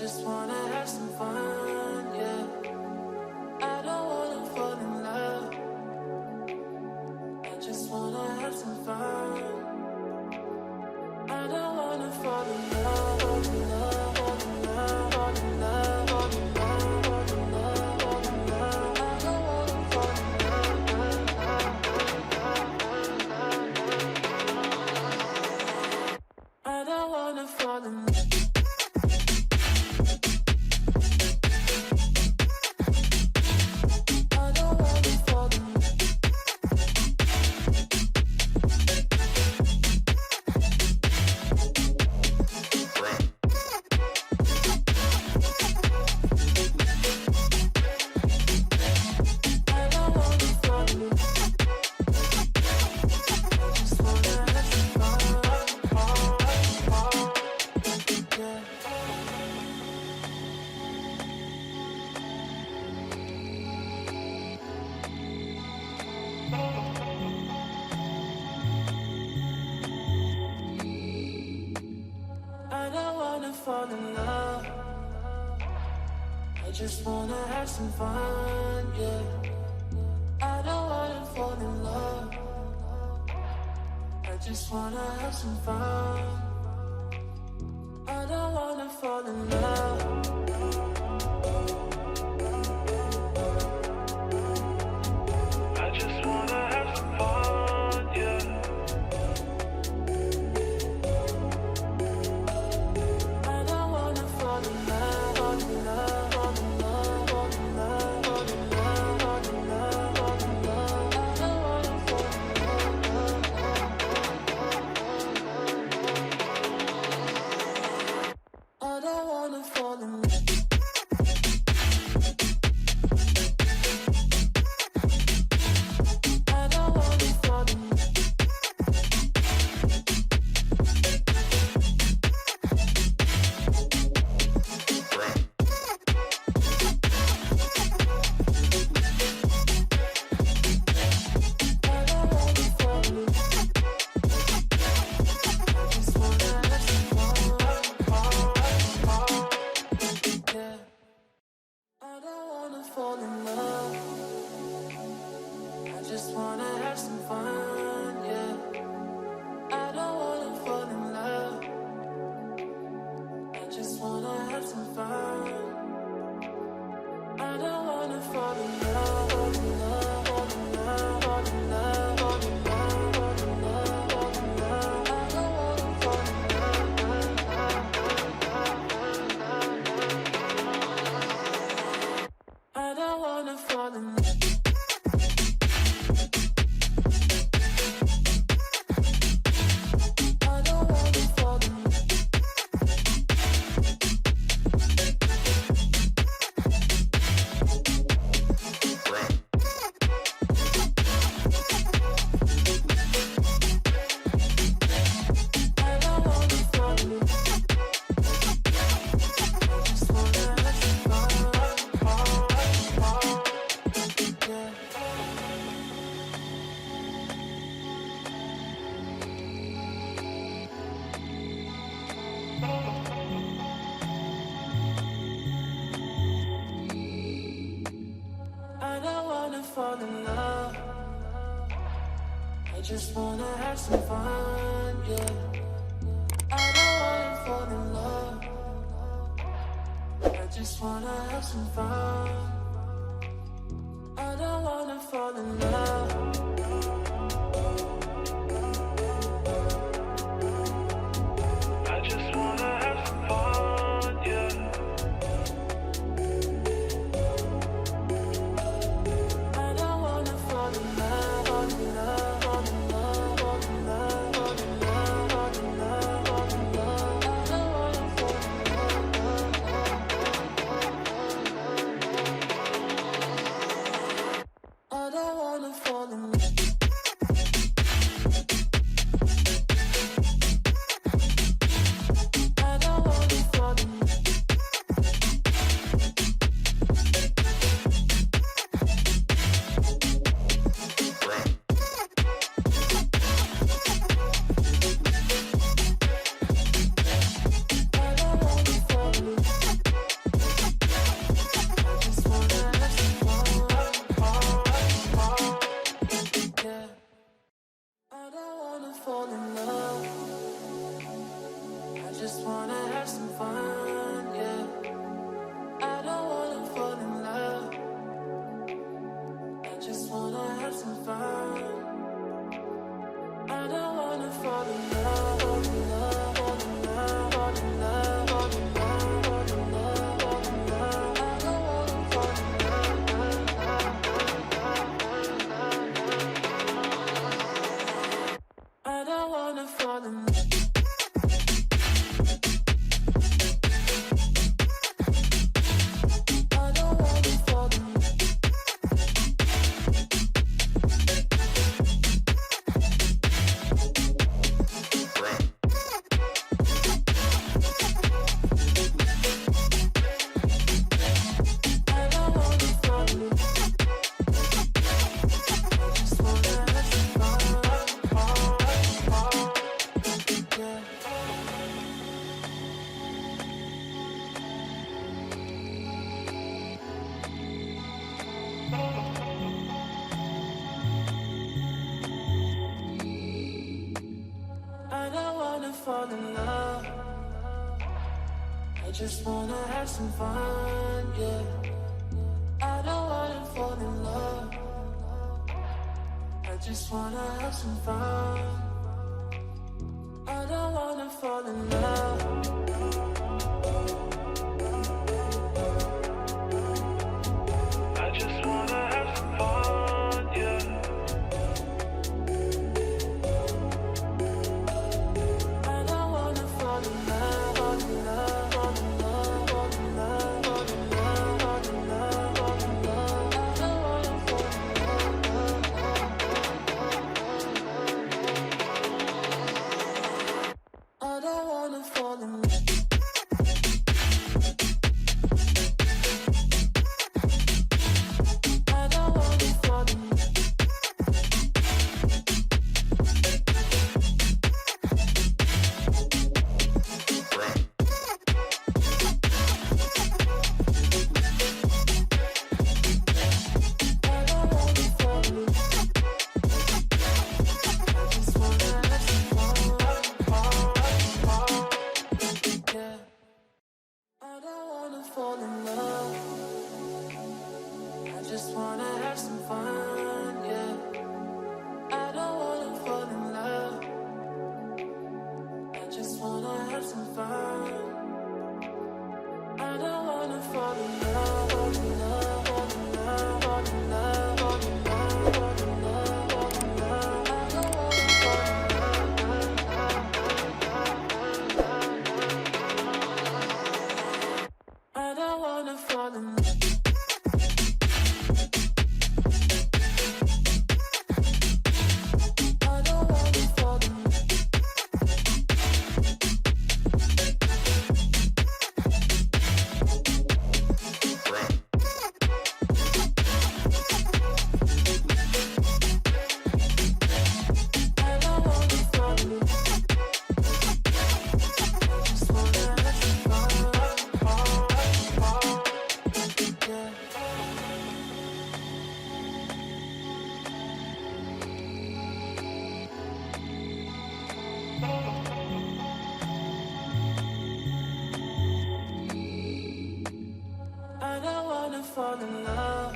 just wanna have some fun, yeah. I don't wanna fall in love. I just wanna have some fun. I don't wanna fall in love, fall in love, fall in love, fall in love, fall in love, fall in love, fall in love. I don't wanna fall in love. I don't wanna fall in love. Fall in love. I just wanna have some fun, yeah. I don't wanna fall in love. I just wanna have some fun. I don't wanna fall in love. I just wanna have some fun, yeah. Fall in love. I just wanna have some fun, yeah. I don't wanna fall in love. I just wanna have some fun. I don't wanna fall in love. I just wanna have some fun, yeah. I don't wanna I just wanna have some fun, yeah. I don't wanna fall in love. I just wanna have some fun. I don't wanna fall in love. I just wanna have some fun, yeah. I don't wanna fall in love, fall in love, fall in love, fall in love, fall in love, fall in love, fall in love. I don't wanna fall in love. I don't wanna fall in love. I don't wanna fall in love. I don't wanna fall in love. I just wanna have some fun, yeah. I don't wanna fall in love. I just wanna have some fun, yeah. I don't wanna fall in love. I just wanna have some fun. I don't wanna fall in love, fall in love, fall in love, fall in love, fall in love, fall in love, fall in love. I don't wanna fall in love. I don't wanna fall in love. I don't wanna fall in love. I don't wanna fall in love.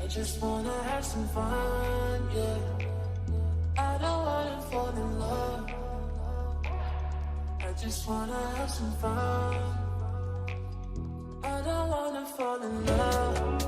I just wanna have some fun, yeah. I don't wanna fall in love. I just wanna have some fun, yeah. I don't wanna fall in love. I just wanna have some fun. I don't wanna fall in love.